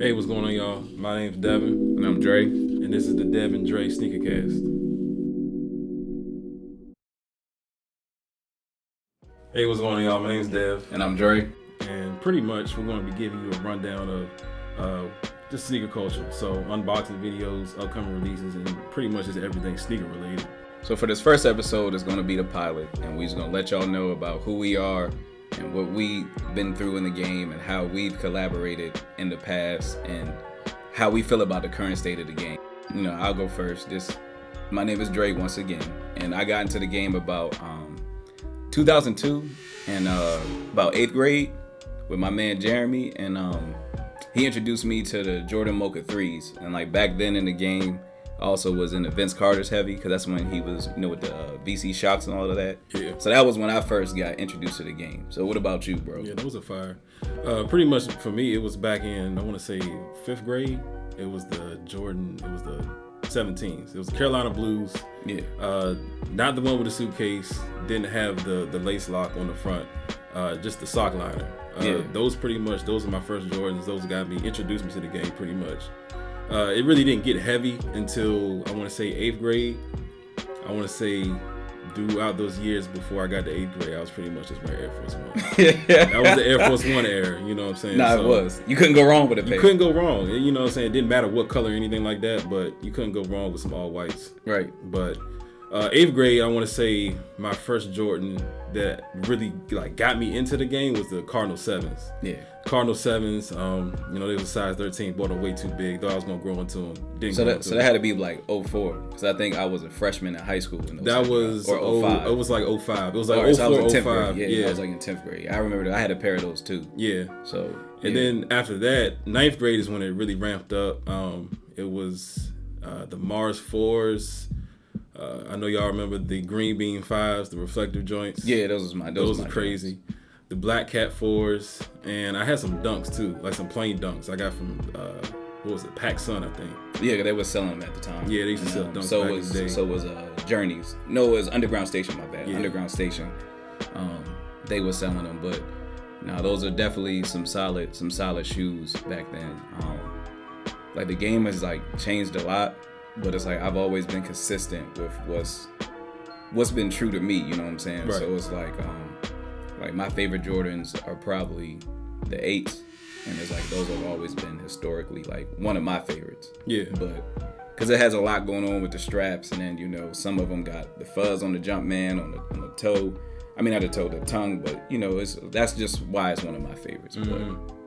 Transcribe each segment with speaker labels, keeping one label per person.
Speaker 1: Hey, what's going on, y'all? My name's Devin.
Speaker 2: And I'm Dre.
Speaker 1: And this is the Dev and Dre SneakerCast. Hey, what's going on, y'all? My name's Dev.
Speaker 2: And I'm Dre.
Speaker 1: And pretty much, we're going to be giving you a rundown of just sneaker culture. So, unboxing videos, upcoming releases, and pretty much just everything sneaker related.
Speaker 2: So for this first episode, it's going to be the pilot. And we're just going to let y'all know about who we are and what we've been through in the game and how we've collaborated in the past and how we feel about the current state of the game. You know, I'll go first. My name is Dre once again, and I got into the game about 2002 and about 8th grade with my man Jeremy, and he introduced me to the Jordan Mocha 3s. And like back then in the game, also was in the Vince Carter's heavy, because that's when he was, with the VC shocks and all of that.
Speaker 1: Yeah.
Speaker 2: So that was when I first got introduced to the game. So what about you, bro?
Speaker 1: Yeah, that was a fire. Pretty much for me, it was back in, I want to say 5th grade. It was the 17s. It was the Carolina Blues.
Speaker 2: Yeah.
Speaker 1: Not the one with the suitcase. Didn't have the lace lock on the front. Just the sock liner. Those are my first Jordans. Those introduced me to the game pretty much. It really didn't get heavy until I want to say 8th grade. I want to say throughout those years before I got to 8th grade, I was pretty much just wearing Air Force One. That was the Air Force One era, you know what I'm saying?
Speaker 2: Nah, it was. You couldn't go wrong with it.
Speaker 1: You couldn't go wrong. You know what I'm saying? It didn't matter what color or anything like that, but you couldn't go wrong with some all whites.
Speaker 2: Right.
Speaker 1: But 8th grade, I want to say my first Jordan that really got me into the game was the Cardinal 7s.
Speaker 2: Yeah.
Speaker 1: Cardinal 7s, they was size 13, bought them way too big. Thought I was gonna grow into them.
Speaker 2: So that had to be like 04, because I think I was a freshman in high school.
Speaker 1: That was
Speaker 2: or 05.
Speaker 1: It was like 05. It was like 04,
Speaker 2: so I was in 10th
Speaker 1: 05.
Speaker 2: grade. Yeah, I was like in 10th grade. I remember that I had a pair of those too.
Speaker 1: Yeah.
Speaker 2: So.
Speaker 1: And then after that, 9th grade is when it really ramped up. It was the Mars 4s. I know y'all remember the Green Bean 5s, the reflective joints.
Speaker 2: Yeah, those
Speaker 1: were crazy. Joints. The Black Cat 4s, and I had some dunks too, like some plain dunks I got from Pac Sun, I think.
Speaker 2: Yeah, they were selling them at the time.
Speaker 1: Yeah, they used to sell dunks
Speaker 2: so
Speaker 1: back in the day.
Speaker 2: So was Journeys. No, it was Underground Station, my bad. Yeah. Underground Station. They were selling them, but no, those are definitely some solid shoes back then. Like the game has changed a lot, but it's like I've always been consistent with what's been true to me, you know what I'm saying?
Speaker 1: Right.
Speaker 2: So it's like my favorite Jordans are probably the 8s, and it's like those have always been historically one of my favorites.
Speaker 1: Yeah.
Speaker 2: But because it has a lot going on with the straps, and then some of them got the fuzz on the Jumpman on the toe. I mean, not the toe, the tongue, but that's just why it's one of my favorites.
Speaker 1: Mm-hmm.
Speaker 2: But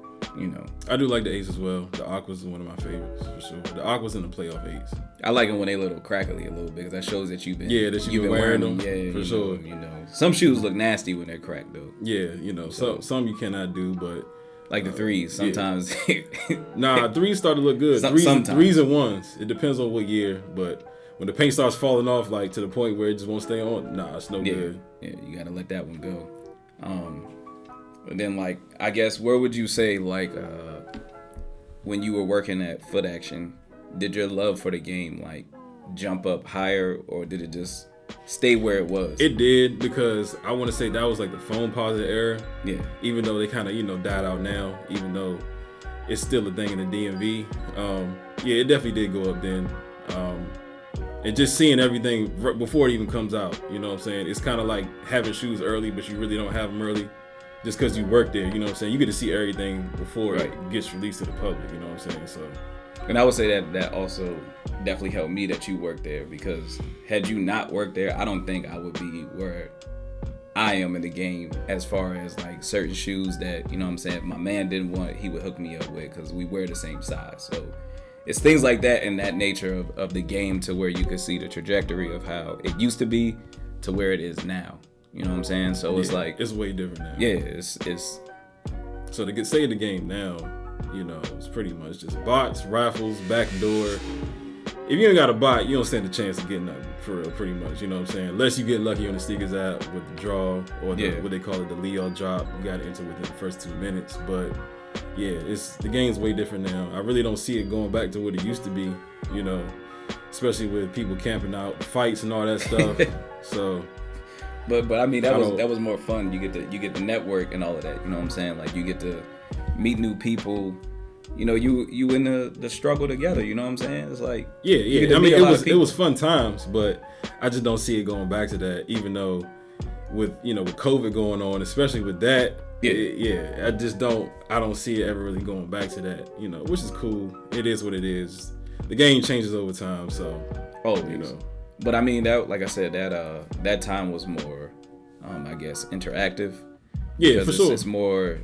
Speaker 1: I do like the 8s as well. The Aquas is one of my favorites for sure. The Aquas and the playoff 8s.
Speaker 2: I like it when they a little crackly a little bit, because that shows that you've been
Speaker 1: wearing them.
Speaker 2: Yeah,
Speaker 1: for sure.
Speaker 2: Some shoes look nasty when they're cracked though.
Speaker 1: Yeah, some you cannot do, but
Speaker 2: like the 3s sometimes.
Speaker 1: Yeah. Nah, 3s start to look good. Threes and 1s. It depends on what year, but when the paint starts falling off to the point where it just won't stay on, it's no good.
Speaker 2: Yeah, you gotta let that one go. And then I guess where would you say when you were working at Foot Action, did your love for the game jump up higher, or did it just stay where it was?
Speaker 1: It did, because I want to say that was the phone positive era.
Speaker 2: Yeah.
Speaker 1: Even though they kind of died out now, even though it's still a thing in the DMV. Yeah, it definitely did go up then. And just seeing everything before it even comes out, you know what I'm saying? It's kind of like having shoes early, but you really don't have them early just because you work there, you know what I'm saying? You get to see everything before it gets released to the public, you know what I'm saying? So,
Speaker 2: and I would say that also definitely helped me that you worked there, because had you not worked there, I don't think I would be where I am in the game, as far as certain shoes that, you know what I'm saying, my man didn't want, he would hook me up with, because we wear the same size. So it's things like that in that nature of the game, to where you could see the trajectory of how it used to be to where it is now. You know what I'm saying? So it's
Speaker 1: it's way different now.
Speaker 2: Yeah, it's
Speaker 1: so to say the game now, it's pretty much just bots, raffles, backdoor. If you ain't got a bot, you don't stand a chance of getting nothing, for real, pretty much. You know what I'm saying? Unless you get lucky on the Sneakers app with the draw, or what they call it, the Leo drop. You got to enter within the first 2 minutes. But yeah, the game's way different now. I really don't see it going back to what it used to be, especially with people camping out, fights and all that stuff. So
Speaker 2: But I mean, that was more fun. You get the network and all of that. You know what I'm saying? You get to meet new people. you know, you in the struggle together. You know what I'm saying? It's like
Speaker 1: yeah. I mean, it was fun times, but I just don't see it going back to that. Even though with COVID going on, especially with that, I just don't see it ever really going back to that. You know, which is cool. It is what it is. The game changes over time, so you know.
Speaker 2: But I mean, that, like I said, that time was more, I guess, interactive.
Speaker 1: Yeah, for sure.
Speaker 2: It's more.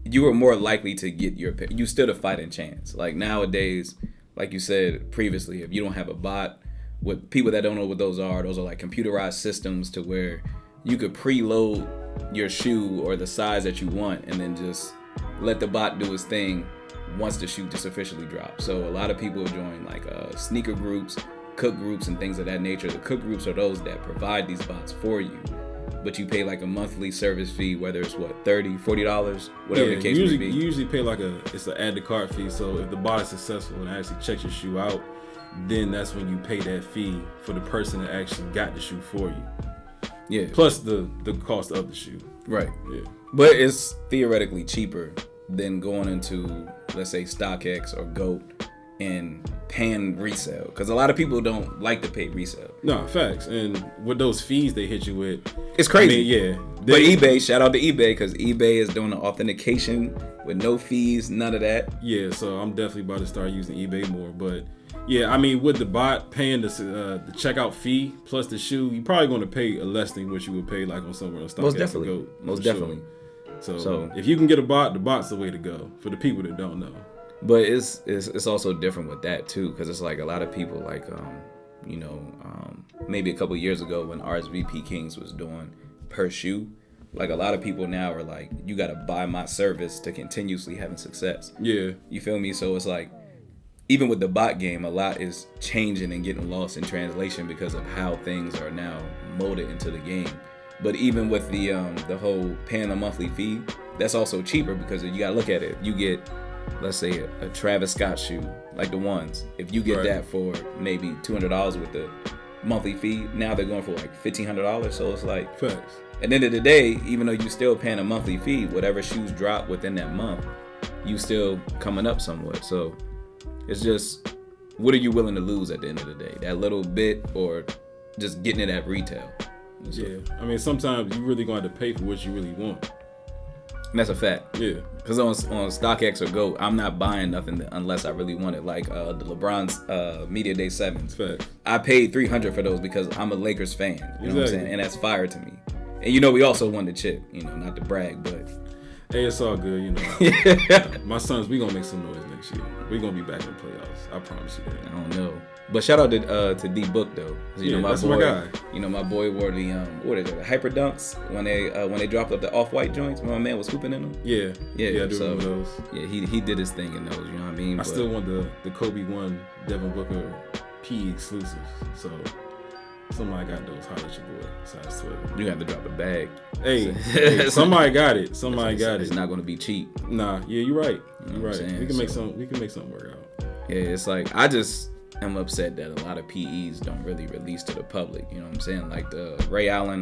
Speaker 2: You were more likely to get you stood a fighting chance. Like nowadays, like you said previously, if you don't have a bot, with people that don't know what those are like computerized systems to where you could preload your shoe or the size that you want and then just let the bot do its thing once the shoe just officially drops. So a lot of people join like sneaker groups, cook groups, and things of that nature. The cook groups are those that provide these bots for you, but you pay like a monthly service fee, whether it's $30, $40, whatever the case may be.
Speaker 1: You usually pay like it's an add to cart fee. So if the bot is successful and actually checks your shoe out, then that's when you pay that fee for the person that actually got the shoe for you.
Speaker 2: Yeah.
Speaker 1: Plus the cost of the shoe.
Speaker 2: Right.
Speaker 1: Yeah.
Speaker 2: But it's theoretically cheaper than going into, let's say, StockX or GOAT and paying resale, because a lot of people don't like to pay resale.
Speaker 1: No, facts. And with those fees they hit you with,
Speaker 2: it's crazy.
Speaker 1: I mean,
Speaker 2: But eBay, shout out to eBay, because eBay is doing the authentication with no fees, none of that.
Speaker 1: Yeah, so I'm definitely about to start using eBay more. But yeah, I mean, with the bot paying the checkout fee plus the shoe, you're probably going to pay less than what you would pay like on somewhere on StockX.
Speaker 2: Most definitely.
Speaker 1: So if you can get a bot, the bot's the way to go for the people that don't know.
Speaker 2: But it's also different with that too, because it's like a lot of people like maybe a couple years ago when RSVP Kings was doing per shoe, like a lot of people now are like, you got to buy my service to continuously having success.
Speaker 1: Yeah,
Speaker 2: you feel me? So it's like, even with the bot game, a lot is changing and getting lost in translation because of how things are now molded into the game. But even with the whole paying a monthly fee, that's also cheaper, because you gotta look at it. You get, let's say, a Travis Scott shoe, like the ones. If you get that for maybe $200 with the monthly fee, now they're going for like $1,500. So it's like,
Speaker 1: facts.
Speaker 2: At the end of the day, even though you're still paying a monthly fee, whatever shoes drop within that month, you still coming up somewhat. So it's just, what are you willing to lose at the end of the day? That little bit, or just getting it at retail? So,
Speaker 1: yeah, I mean, sometimes you really going to pay for what you really want.
Speaker 2: And that's a fact.
Speaker 1: Yeah.
Speaker 2: Because on StockX or GOAT, I'm not buying nothing unless I really want it. Like the LeBron's Media Day 7s.
Speaker 1: Fact.
Speaker 2: I paid $300 for those because I'm a Lakers fan. You know what I'm saying? And that's fire to me. And we also won the chip, not to brag, but
Speaker 1: hey, it's all good, Yeah. My sons, we gonna make some noise next year. We gonna be back in the playoffs. I promise you that.
Speaker 2: I don't know. But shout out to D Book though.
Speaker 1: That's my guy.
Speaker 2: My boy wore the the Hyper Dunks when they dropped up the off-white joints when my man was hooping in them.
Speaker 1: Yeah, I do remember those.
Speaker 2: Yeah, he did his thing in those. You know what I mean?
Speaker 1: I still want the Kobe 1 Devin Booker P exclusives. So somebody got those. Holla at your boy. Size 12.
Speaker 2: You have to drop a bag.
Speaker 1: Hey, somebody got it. Somebody got it.
Speaker 2: It's not gonna be cheap.
Speaker 1: Nah, yeah, you're right. You're right. We can make something work out.
Speaker 2: Yeah, it's like I'm upset that a lot of PEs don't really release to the public. You know what I'm saying? Like the Ray Allen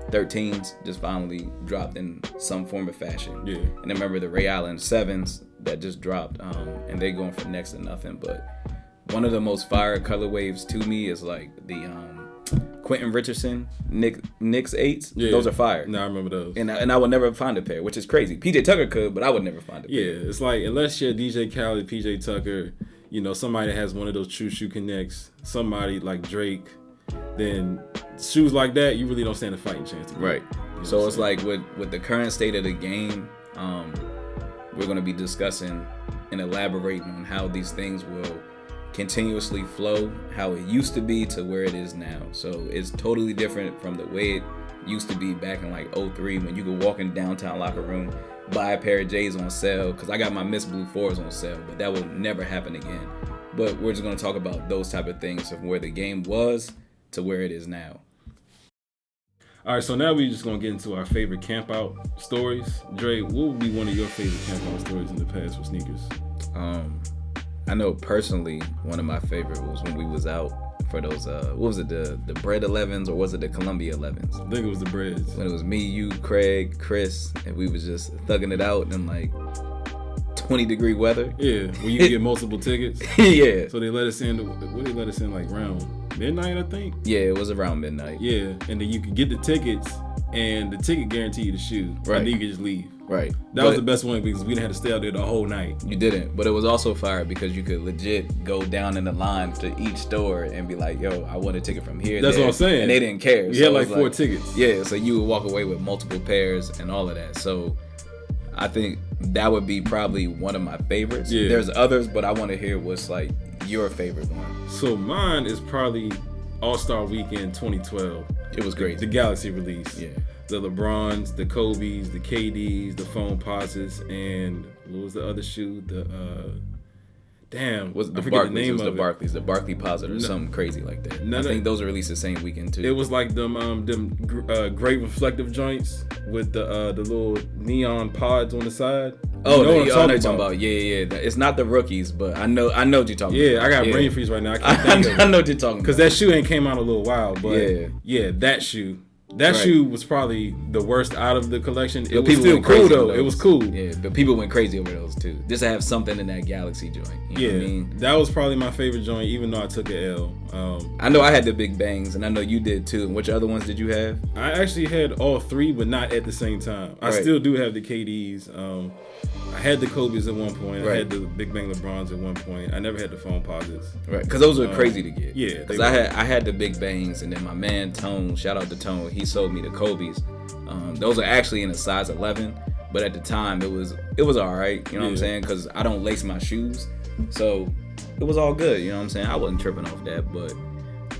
Speaker 2: 13s just finally dropped in some form of fashion.
Speaker 1: Yeah.
Speaker 2: And I remember the Ray Allen 7s that just dropped, and they going for next to nothing. But one of the most fire color waves to me is like the Quentin Richardson Knicks 8s. Yeah. Those are fire.
Speaker 1: No, I remember those.
Speaker 2: And I would never find a pair, which is crazy. PJ Tucker could, but I would never find a pair.
Speaker 1: Yeah, it's like, unless you're DJ Khaled, PJ Tucker, somebody that has one of those True Shoe Connects, somebody like Drake, then shoes like that, you really don't stand a fighting chance to get.
Speaker 2: Right. So it's like with the current state of the game, we're going to be discussing and elaborating on how these things will continuously flow, how it used to be to where it is now. So it's totally different from the way it used to be back in like 03 when you could walk in downtown locker room, buy a pair of J's on sale, because I got my Miss Blue 4s on sale, but that will never happen again. But we're just going to talk about those type of things from where the game was to where it is now.
Speaker 1: All right, so now we're just going to get into our favorite camp out stories. Dre, what would be one of your favorite camp out stories in the past for sneakers?
Speaker 2: I know personally one of my favorite was when we was out for those, what was it, the Bread 11s, or was it the Columbia 11s?
Speaker 1: I think it was the Breads.
Speaker 2: When it was me, you, Craig, Chris, and we was just thugging it out in like 20-degree weather.
Speaker 1: Yeah, when you can get multiple tickets.
Speaker 2: Yeah.
Speaker 1: So they let us in. What they let us in like around midnight, I think.
Speaker 2: Yeah, it was around midnight.
Speaker 1: Yeah, and then you could get the tickets, and the ticket guarantee you the shoe.
Speaker 2: Right.
Speaker 1: And then you could just leave.
Speaker 2: Right.
Speaker 1: That was the best one because we didn't have to stay out there the whole night.
Speaker 2: You didn't, but it was also fire because you could legit go down in the line to each store and be like, "Yo, I want a ticket from here."
Speaker 1: That's
Speaker 2: there.
Speaker 1: what I'm saying.
Speaker 2: And they didn't care.
Speaker 1: You had like 4 tickets.
Speaker 2: Yeah, so you would walk away with multiple pairs and all of that. So I think that would be probably one of my favorites.
Speaker 1: Yeah.
Speaker 2: There's others, but I want to hear what's like your favorite one.
Speaker 1: So mine is probably All-Star Weekend 2012.
Speaker 2: It was great.
Speaker 1: The Galaxy release.
Speaker 2: Yeah.
Speaker 1: The LeBrons, the Kobe's, the KD's, the Foam Posits, and what was the other shoe? The
Speaker 2: Was it the
Speaker 1: I forget
Speaker 2: Barclays?
Speaker 1: the name
Speaker 2: It was
Speaker 1: of
Speaker 2: the
Speaker 1: it.
Speaker 2: Barclays, the Barclay Posit or something crazy like that. I think those were released the same weekend too.
Speaker 1: It was like them great reflective joints with the little neon pods on the side.
Speaker 2: Oh,
Speaker 1: you know
Speaker 2: I know what you're talking about. Yeah. It's not the rookies, but I know what you're talking about.
Speaker 1: Yeah, I got brain freeze right now. I can't think of it.
Speaker 2: I know what you're talking about.
Speaker 1: Because that shoe ain't came out in a little while, but
Speaker 2: Yeah.
Speaker 1: that shoe. That shoe was probably the worst out of the collection. It was still cool though. It was cool.
Speaker 2: Yeah, but people went crazy over those too. Just to have something in that Galaxy joint. You know what I mean?
Speaker 1: That was probably my favorite joint, even though I took an L.
Speaker 2: I know I had the Big Bangs, and I know you did too. And which other ones did you have?
Speaker 1: I actually had all 3, but not at the same time. I still do have the KDs. I had the Kobe's at one point. I had the Big Bang LeBrons at one point. I never had the Foam Posits.
Speaker 2: Right, because those were crazy to get.
Speaker 1: Yeah,
Speaker 2: because I had the Big Bangs, and then my man Tone, shout out to Tone, he sold me the Kobe's. Those are actually in a size 11, but at the time it was all right. You know what I'm saying? Because I don't lace my shoes, so it was all good. You know what I'm saying? I wasn't tripping off that, but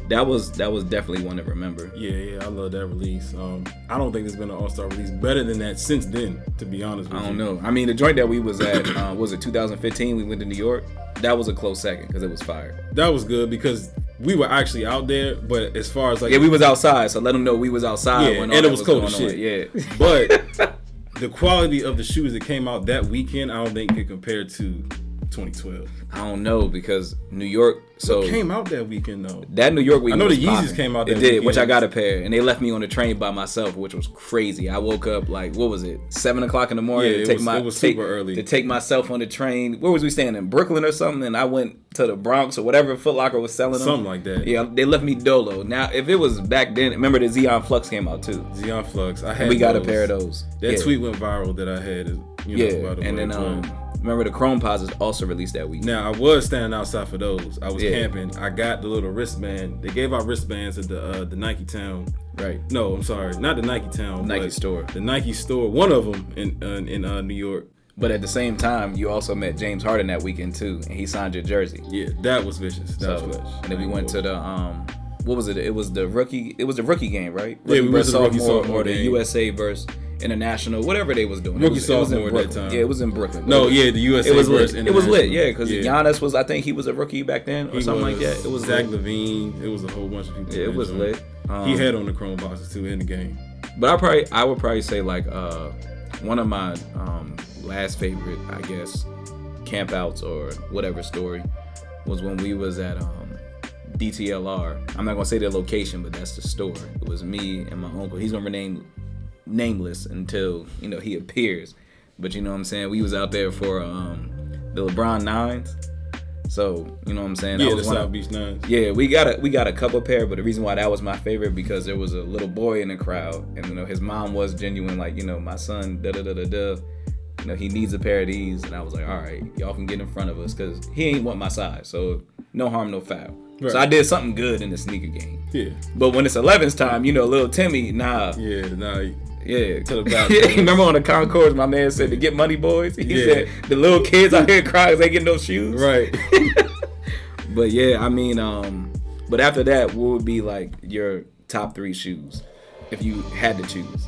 Speaker 2: that was definitely one to remember.
Speaker 1: Yeah, I love that release. I don't think there's been an All-Star release better than that since then, to be honest with you.
Speaker 2: I don't know. I mean, the joint that we was at, was it 2015? We went to New York. That was a close second because it was fire.
Speaker 1: That was good because we were actually out there, but as far as like...
Speaker 2: Yeah, we was outside, so let them know we was outside.
Speaker 1: Yeah, and it was cold as shit.
Speaker 2: Yeah.
Speaker 1: But the quality of the shoes that came out that weekend, I don't think could compare to 2012.
Speaker 2: I don't know because New York. So
Speaker 1: it came out that weekend though.
Speaker 2: That New York weekend.
Speaker 1: I know the
Speaker 2: was
Speaker 1: Yeezys
Speaker 2: popping.
Speaker 1: came out.
Speaker 2: It did,
Speaker 1: weekend.
Speaker 2: which I got a pair, and they left me on the train by myself, which was crazy. I woke up like 7:00 in the morning
Speaker 1: Yeah, it was super early
Speaker 2: to take myself on the train. Where was we staying, in Brooklyn or something? And I went to the Bronx or whatever Foot Locker was selling them.
Speaker 1: Something like that.
Speaker 2: Yeah, they left me dolo. Now, if it was back then, remember the Xeon Flux came out too.
Speaker 1: Xeon Flux. I had.
Speaker 2: And we got a pair of those.
Speaker 1: That tweet went viral that I had. By the
Speaker 2: and
Speaker 1: way,
Speaker 2: then remember the Chrome Posits also released that week.
Speaker 1: Now I was standing outside for those. I was camping. I got the little wristband. They gave out wristbands at the Nike Town.
Speaker 2: Right.
Speaker 1: No, I'm sorry, not the Nike Town.
Speaker 2: Nike store.
Speaker 1: The Nike store. One of them in New York.
Speaker 2: But at the same time, you also met James Harden that weekend too, and he signed your jersey.
Speaker 1: Yeah, that was vicious. That was vicious.
Speaker 2: And then we went to the what was it? It was the rookie game, right?
Speaker 1: Yeah, we went to the rookie sophomore
Speaker 2: or the
Speaker 1: game.
Speaker 2: USA versus International, whatever they was doing.
Speaker 1: Rookie sophomore at that time.
Speaker 2: Yeah, it was in Brooklyn.
Speaker 1: No, the USA
Speaker 2: it was
Speaker 1: versus
Speaker 2: lit. It was lit, yeah, because
Speaker 1: yeah.
Speaker 2: Giannis was, I think he was a rookie back then or something like that. It was
Speaker 1: Zach
Speaker 2: lit.
Speaker 1: Levine. It was a whole bunch of people.
Speaker 2: Yeah, it was lit.
Speaker 1: He had on the Chrome boxes too in the game.
Speaker 2: But I would probably say like one of my last favorite, I guess, campouts or whatever story was when we was at DTLR. I'm not gonna say the location, but that's the store. It was me and my uncle. He's gonna remain nameless until he appears. But you know what I'm saying? We was out there for the LeBron 9s. So you know what I'm saying?
Speaker 1: Yeah,
Speaker 2: that was
Speaker 1: the South Beach 9s.
Speaker 2: Yeah, we got a couple pair, but the reason why that was my favorite because there was a little boy in the crowd, and his mom was genuine, like my son, he needs a pair of these, and I was like, all right, y'all can get in front of us because he ain't want my size, so no harm, no foul. Right. So I did something good in the sneaker game.
Speaker 1: Yeah.
Speaker 2: But when it's 11's time, little Timmy, nah.
Speaker 1: Yeah, nah.
Speaker 2: Yeah.
Speaker 1: To the back.
Speaker 2: Remember on the concourse, my man said to get money, boys. He said the little kids out here crying because they get no shoes.
Speaker 1: Right.
Speaker 2: But yeah, I mean, but after that, what would be like your top 3 shoes if you had to choose?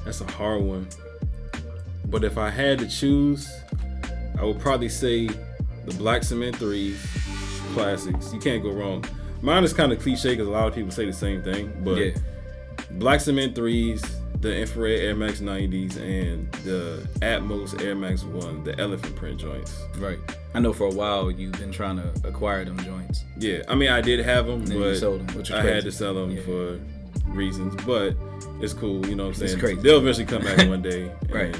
Speaker 1: That's a hard one. But if I had to choose, I would probably say the Black Cement 3s, classics. You can't go wrong. Mine is kind of cliche because a lot of people say the same thing, but Black Cement 3s, the Infrared Air Max 90s, and the Atmos Air Max 1, the elephant print joints.
Speaker 2: Right. I know for a while you've been trying to acquire them joints.
Speaker 1: Yeah, I mean I did have them, but
Speaker 2: you sold them, which is
Speaker 1: I
Speaker 2: crazy.
Speaker 1: had to sell them for reasons. But it's cool, you know what I'm saying?
Speaker 2: It's crazy.
Speaker 1: They'll eventually come back one day.
Speaker 2: Right.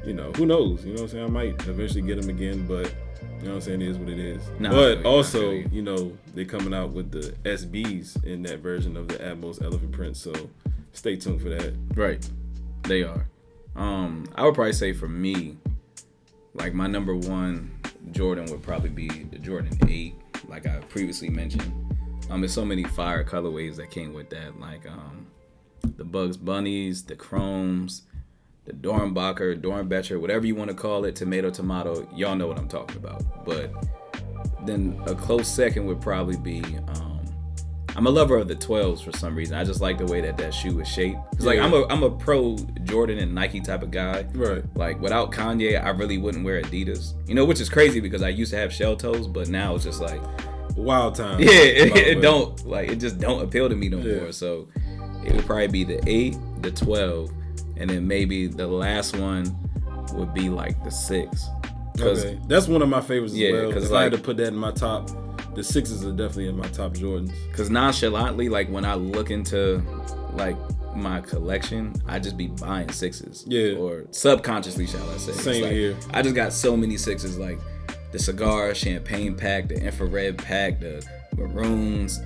Speaker 1: who knows? You know what I'm saying? I might eventually get them again, but you know what I'm saying? It is what it is.
Speaker 2: No,
Speaker 1: but also, they're coming out with the SBs in that version of the Atmos elephant print, so stay tuned for that.
Speaker 2: Right. They are. I would probably say for me, like my number one Jordan would probably be the Jordan 8, like I previously mentioned. There's so many fire colorways that came with that, like the Bugs Bunnies, the Chromes, the Dornbacher, Dornbecher, whatever you want to call it, tomato. Y'all know what I'm talking about. But then a close second would probably be, I'm a lover of the 12s for some reason. I just like the way that shoe is shaped. Cause like I'm a pro Jordan and Nike type of guy.
Speaker 1: Right.
Speaker 2: Like without Kanye, I really wouldn't wear Adidas. Which is crazy because I used to have shell toes, but now it's just like
Speaker 1: wild time.
Speaker 2: Yeah, it just don't appeal to me no more. So it would probably be the 8, the 12, and then maybe the last one would be like the 6.
Speaker 1: Okay. That's one of my favorites as well.
Speaker 2: Because
Speaker 1: if I had to put that in my top, the 6s are definitely in my top Jordans.
Speaker 2: Because nonchalantly, like when I look into like my collection, I just be buying 6s. Yeah. Or subconsciously, shall I say.
Speaker 1: Same here.
Speaker 2: I just got so many 6s, like the cigar champagne pack, the infrared pack, the maroons,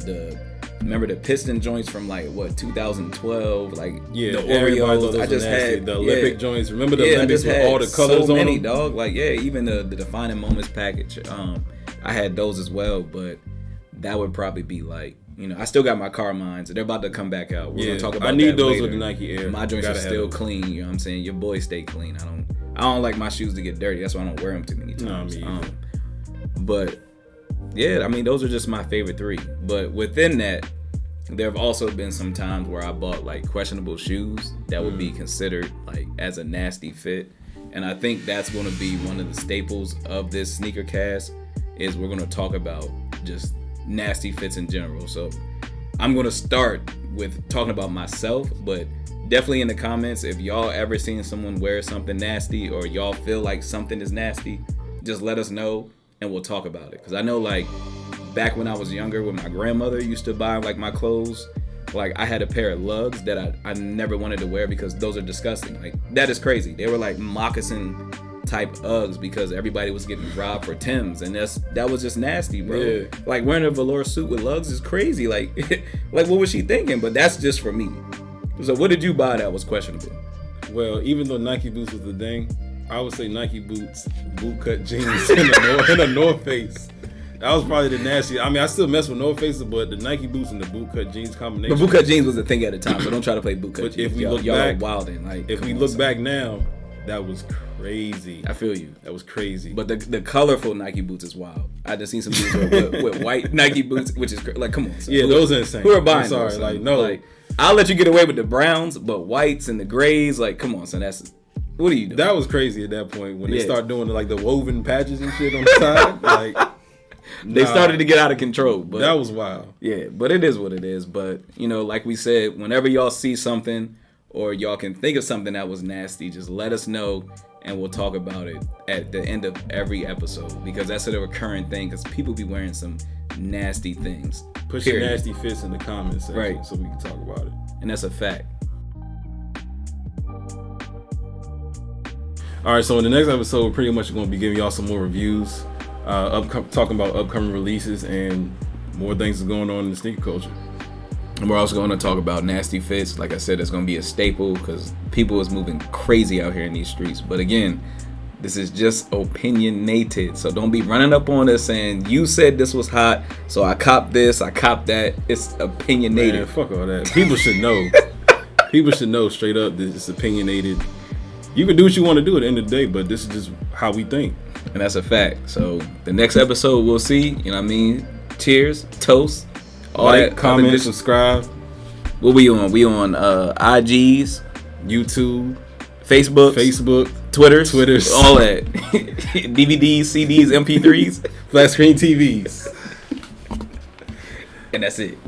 Speaker 2: remember the piston joints from like 2012, like the Oreos. I just had
Speaker 1: the Olympic joints. Remember the Olympics with all the colors
Speaker 2: so many,
Speaker 1: on them?
Speaker 2: dog. Like even the defining moments package. I had those as well, but that would probably be like, I still got my Carmines. They're about to come back out. We're gonna talk about.
Speaker 1: I need
Speaker 2: that
Speaker 1: those
Speaker 2: later.
Speaker 1: with the Nike Air.
Speaker 2: My joints are still clean. You know what I'm saying? Your boys stay clean. I don't like my shoes to get dirty. That's why I don't wear them too many times. But yeah, those are just my favorite 3. But within that, there have also been some times where I bought like questionable shoes that would be considered like as a nasty fit. And I think that's going to be one of the staples of this SneakerCast is we're going to talk about just nasty fits in general. So I'm going to start with talking about myself, but definitely in the comments, if y'all ever seen someone wear something nasty or y'all feel like something is nasty, just let us know and we'll talk about it. Because I know like back when I was younger, when my grandmother used to buy like my clothes, like I had a pair of lugs that I never wanted to wear because those are disgusting. Like that is crazy. They were like moccasin type Uggs because everybody was getting robbed for Timbs, and that was just nasty, bro. Yeah. Like wearing a velour suit with lugs is crazy. Like like what was she thinking? But that's just for me. So what did you buy that was questionable?
Speaker 1: Well, even though Nike boots was the thing, I would say Nike boots, bootcut jeans in a North Face. That was probably the nasty. I still mess with North Faces, but the Nike boots and the bootcut jeans combination.
Speaker 2: But bootcut jeans was the thing at the time, so don't try to play bootcut jeans.
Speaker 1: If we look
Speaker 2: y'all
Speaker 1: back,
Speaker 2: are wilding. Like
Speaker 1: if we look back now, that was crazy.
Speaker 2: I feel you.
Speaker 1: That was crazy.
Speaker 2: But the colorful Nike boots is wild. I just seen some dudes with white Nike boots, which is like, come on. Son.
Speaker 1: Yeah, those are insane.
Speaker 2: Who are buying?
Speaker 1: I'm sorry,
Speaker 2: those,
Speaker 1: like no.
Speaker 2: Like, I'll let you get away with the browns, but whites and the grays, like, come on, son. What are you doing?
Speaker 1: That was crazy at that point when they start doing like the woven patches and shit on the side. Like
Speaker 2: they started to get out of control. But
Speaker 1: that was wild.
Speaker 2: Yeah, but it is what it is. But like we said, whenever y'all see something or y'all can think of something that was nasty, just let us know and we'll talk about it at the end of every episode because that's a recurring thing because people be wearing some nasty things.
Speaker 1: Put your nasty fits in the comments section
Speaker 2: right,
Speaker 1: so we can talk about it.
Speaker 2: And that's a fact.
Speaker 1: All right, so in the next episode, we're pretty much going to be giving y'all some more reviews, talking about upcoming releases and more things that's going on in the sneaker culture.
Speaker 2: And we're also going to talk about nasty fits. Like I said, it's going to be a staple because people is moving crazy out here in these streets. But again, this is just opinionated. So don't be running up on us saying, you said this was hot, so I copped this, I copped that. It's opinionated.
Speaker 1: Man, fuck all that. People should know. People should know straight up that it's opinionated. You can do what you want to do at the end of the day, but this is just how we think.
Speaker 2: And that's a fact. So the next episode we'll see, you know what I mean? Cheers, toast, all
Speaker 1: like,
Speaker 2: that.
Speaker 1: Comment, subscribe.
Speaker 2: What we on? We on IGs,
Speaker 1: YouTube,
Speaker 2: Facebook, Twitters, all that. DVDs, CDs, MP3s,
Speaker 1: flat screen TVs.
Speaker 2: And that's it.